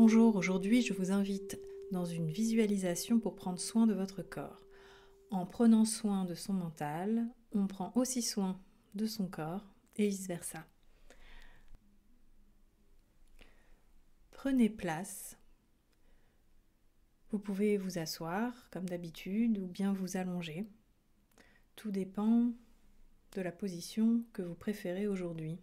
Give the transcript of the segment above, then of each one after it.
Bonjour, aujourd'hui je vous invite dans une visualisation pour prendre soin de votre corps. En prenant soin de son mental, on prend aussi soin de son corps et vice-versa. Prenez place. Vous pouvez vous asseoir comme d'habitude ou bien vous allonger. Tout dépend de la position que vous préférez aujourd'hui.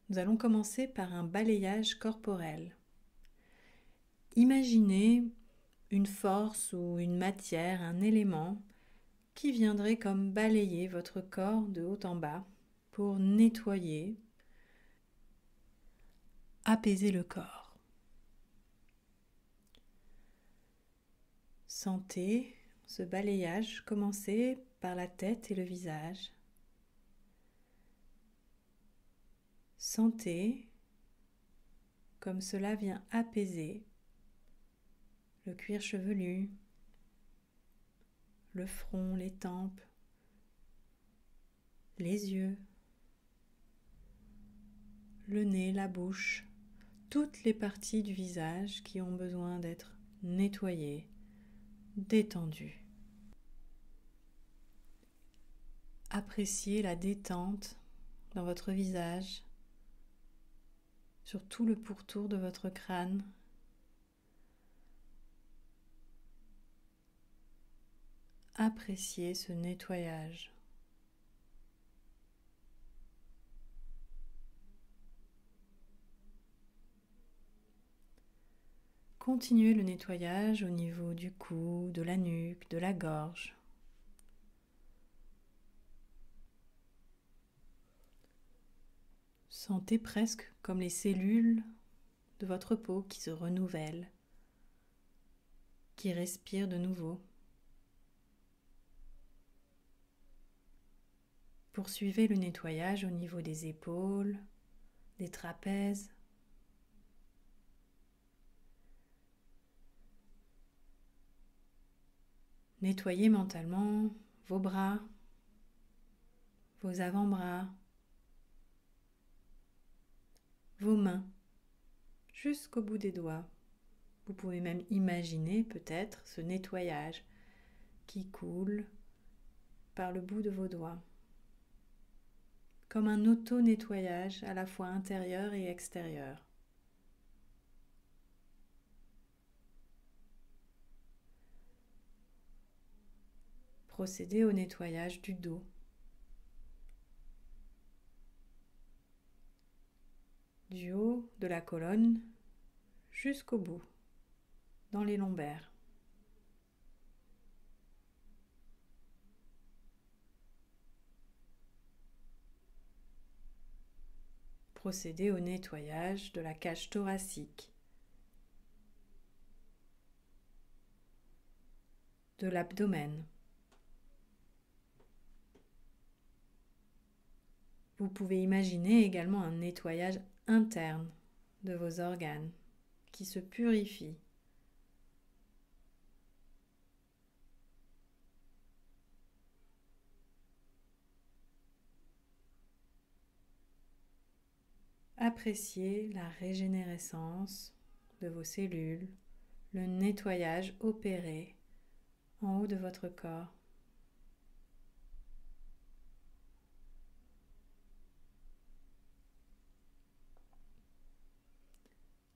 Nous allons commencer par un balayage corporel. Imaginez une force ou une matière, un élément qui viendrait comme balayer votre corps de haut en bas pour nettoyer, apaiser le corps. Sentez ce balayage commencer par la tête et le visage. Sentez comme cela vient apaiser le cuir chevelu, le front, les tempes, les yeux, le nez, la bouche, toutes les parties du visage qui ont besoin d'être nettoyées, détendues. Appréciez la détente dans votre visage, sur tout le pourtour de votre crâne. Appréciez ce nettoyage. Continuez le nettoyage au niveau du cou, de la nuque, de la gorge. Sentez presque comme les cellules de votre peau qui se renouvellent, qui respirent de nouveau. Poursuivez le nettoyage au niveau des épaules, des trapèzes. Nettoyez mentalement vos bras, vos avant-bras, vos mains, jusqu'au bout des doigts. Vous pouvez même imaginer peut-être ce nettoyage qui coule par le bout de vos doigts, comme un auto-nettoyage à la fois intérieur et extérieur. Procédez au nettoyage du dos. Du haut de la colonne jusqu'au bout, dans les lombaires. Procédez au nettoyage de la cage thoracique, de l'abdomen. Vous pouvez imaginer également un nettoyage interne de vos organes qui se purifient. Appréciez la régénérescence de vos cellules, le nettoyage opéré en haut de votre corps.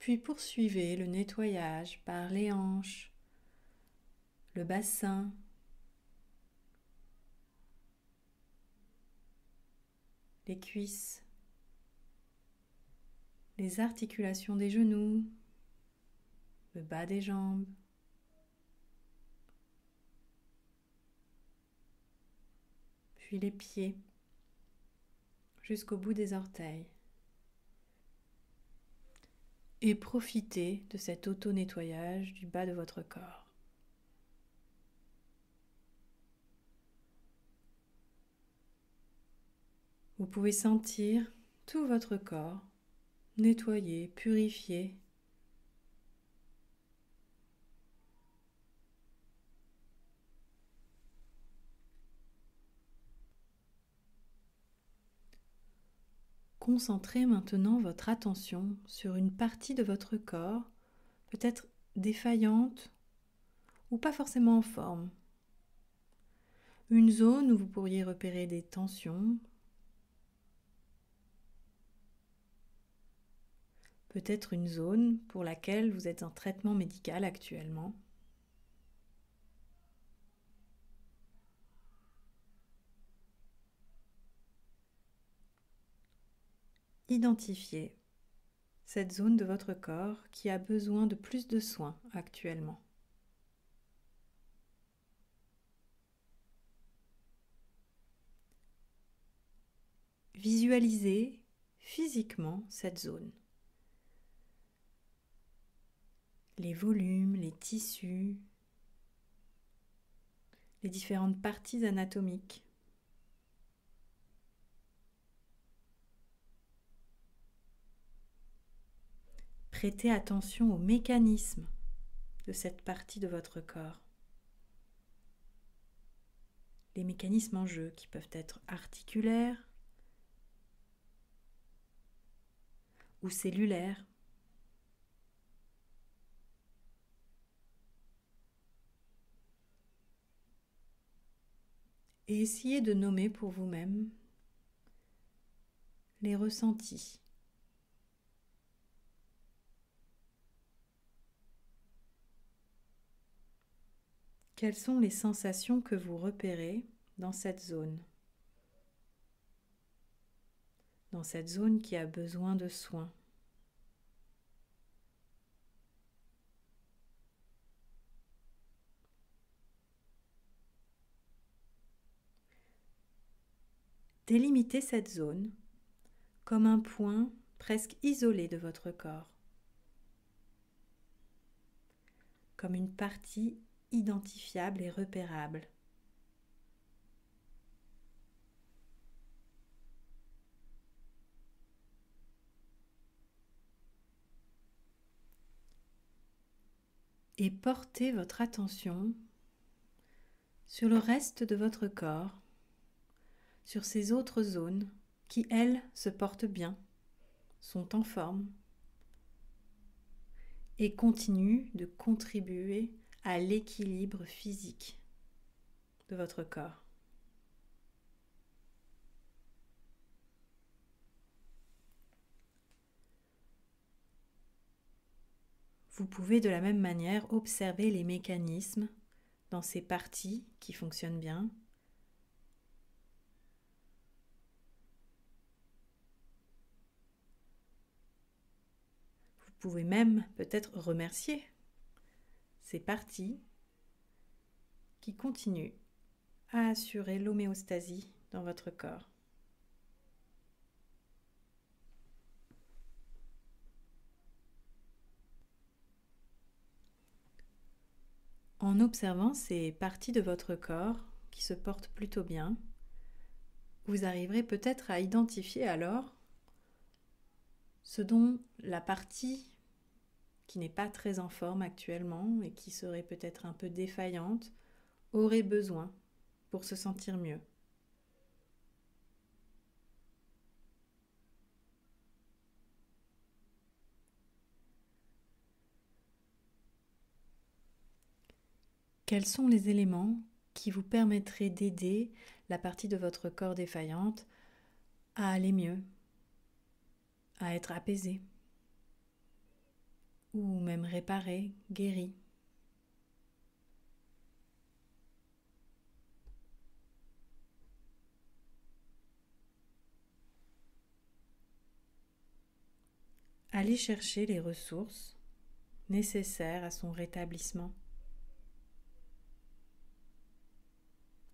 Puis poursuivez le nettoyage par les hanches, le bassin, les cuisses, les articulations des genoux, le bas des jambes, puis les pieds jusqu'au bout des orteils. Et profitez de cet auto-nettoyage du bas de votre corps. Vous pouvez sentir tout votre corps nettoyé, purifié. Concentrez maintenant votre attention sur une partie de votre corps, peut-être défaillante ou pas forcément en forme. Une zone où vous pourriez repérer des tensions, peut-être une zone pour laquelle vous êtes en traitement médical actuellement. Identifiez cette zone de votre corps qui a besoin de plus de soins actuellement. Visualisez physiquement cette zone. Les volumes, les tissus, les différentes parties anatomiques. Prêtez attention aux mécanismes de cette partie de votre corps. Les mécanismes en jeu qui peuvent être articulaires ou cellulaires. Et essayez de nommer pour vous-même les ressentis. Quelles sont les sensations que vous repérez dans cette zone? Dans cette zone qui a besoin de soins. Délimitez cette zone comme un point presque isolé de votre corps, comme une partie identifiable et repérable. Et portez votre attention sur le reste de votre corps, sur ces autres zones qui, elles, se portent bien, sont en forme et continuent de contribuer à l'équilibre physique de votre corps. Vous pouvez de la même manière observer les mécanismes dans ces parties qui fonctionnent bien. Vous pouvez même peut-être remercier ces parties qui continuent à assurer l'homéostasie dans votre corps. En observant ces parties de votre corps qui se portent plutôt bien, vous arriverez peut-être à identifier alors ce dont la partie qui n'est pas très en forme actuellement et qui serait peut-être un peu défaillante aurait besoin pour se sentir mieux. Quels sont les éléments qui vous permettraient d'aider la partie de votre corps défaillante à aller mieux, à être apaisée, ou même réparée, guérie? Allez chercher les ressources nécessaires à son rétablissement.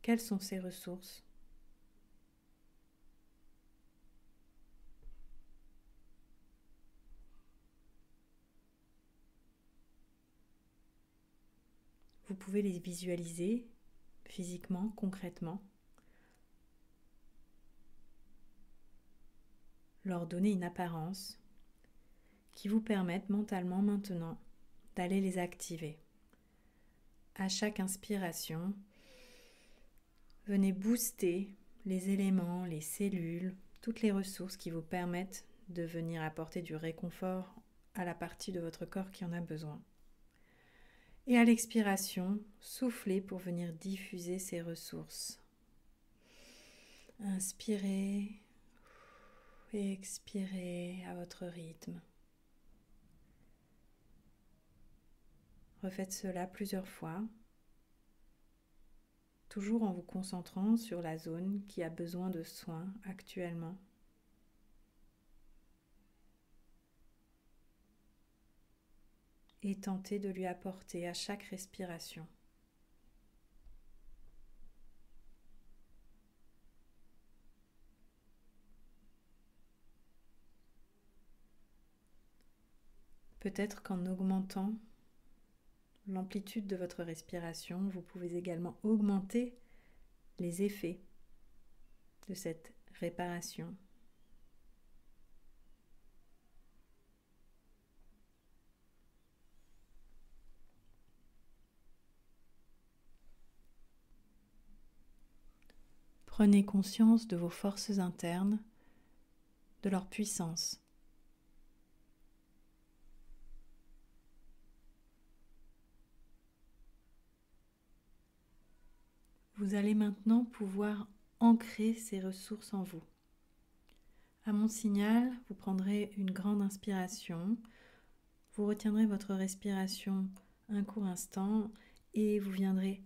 Quelles sont ces ressources? Vous pouvez les visualiser physiquement, concrètement, leur donner une apparence qui vous permette mentalement maintenant d'aller les activer. À chaque inspiration, venez booster les éléments, les cellules toutes les ressources qui vous permettent de venir apporter du réconfort à la partie de votre corps qui en a besoin. Et à l'expiration, soufflez pour venir diffuser ces ressources. Inspirez et expirez à votre rythme. Refaites cela plusieurs fois, toujours en vous concentrant sur la zone qui a besoin de soins actuellement. Et tentez de lui apporter à chaque respiration. Peut-être qu'en augmentant l'amplitude de votre respiration, vous pouvez également augmenter les effets de cette réparation. Prenez conscience de vos forces internes, de leur puissance. Vous allez maintenant pouvoir ancrer ces ressources en vous. À mon signal, vous prendrez une grande inspiration, vous retiendrez votre respiration un court instant et vous viendrez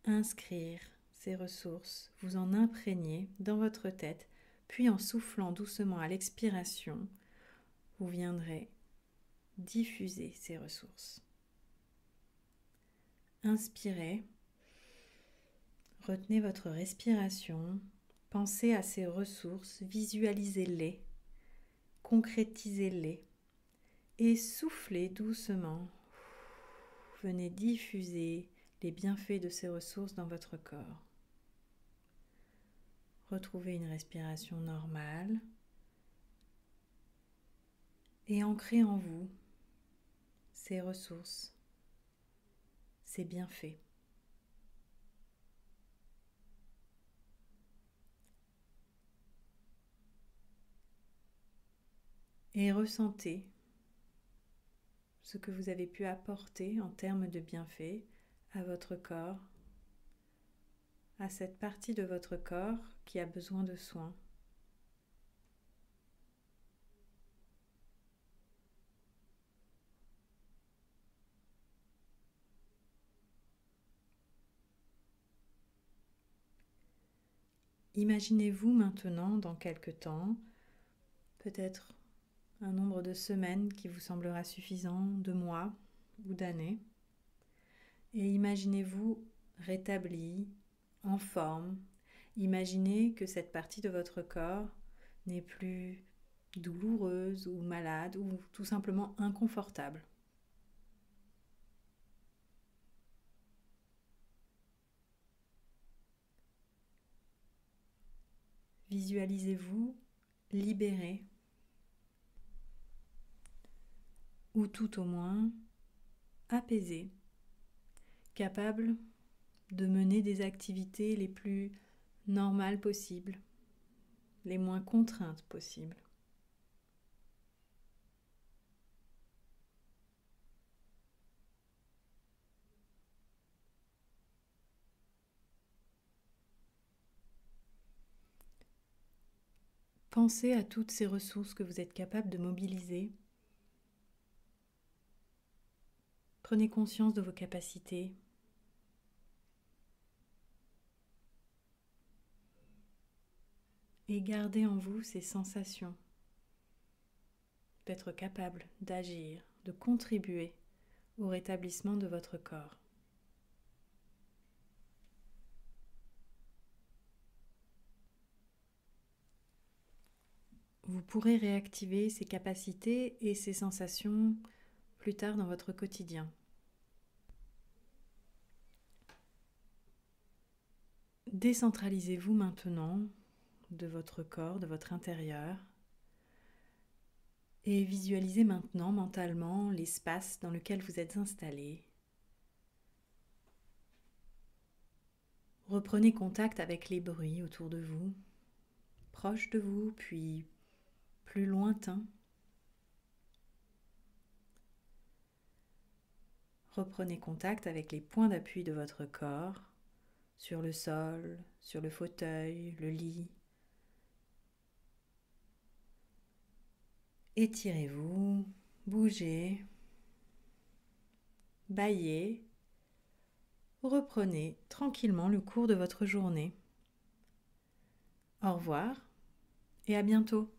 inscrire ces ressources, vous en imprégner dans votre tête, puis en soufflant doucement à l'expiration, vous viendrez diffuser ces ressources. Inspirez, retenez votre respiration, pensez à ces ressources, visualisez-les, concrétisez-les et soufflez doucement. Venez diffuser les bienfaits de ces ressources dans votre corps. Retrouvez une respiration normale et ancrez en vous ces ressources, ces bienfaits. Et ressentez ce que vous avez pu apporter en termes de bienfaits à votre corps, à cette partie de votre corps qui a besoin de soins. Imaginez-vous maintenant, dans quelque temps, peut-être un nombre de semaines qui vous semblera suffisant, de mois ou d'années, et imaginez-vous rétabli, en forme. Imaginez que cette partie de votre corps n'est plus douloureuse ou malade ou tout simplement inconfortable. Visualisez-vous libéré ou tout au moins apaisé, capable de mener des activités les plus normales possibles, les moins contraintes possibles. Pensez à toutes ces ressources que vous êtes capable de mobiliser. Prenez conscience de vos capacités. Et gardez en vous ces sensations d'être capable d'agir, de contribuer au rétablissement de votre corps. Vous pourrez réactiver ces capacités et ces sensations plus tard dans votre quotidien. Décentralisez-vous maintenant de votre corps, de votre intérieur, et visualisez maintenant mentalement l'espace dans lequel vous êtes installé. Reprenez contact avec les bruits autour de vous. proche de vous, puis plus lointain. Reprenez contact avec les points d'appui de votre corps, sur le sol, sur le fauteuil, le lit. Étirez-vous, bougez, bâillez. Reprenez tranquillement le cours de votre journée. Au revoir et à bientôt.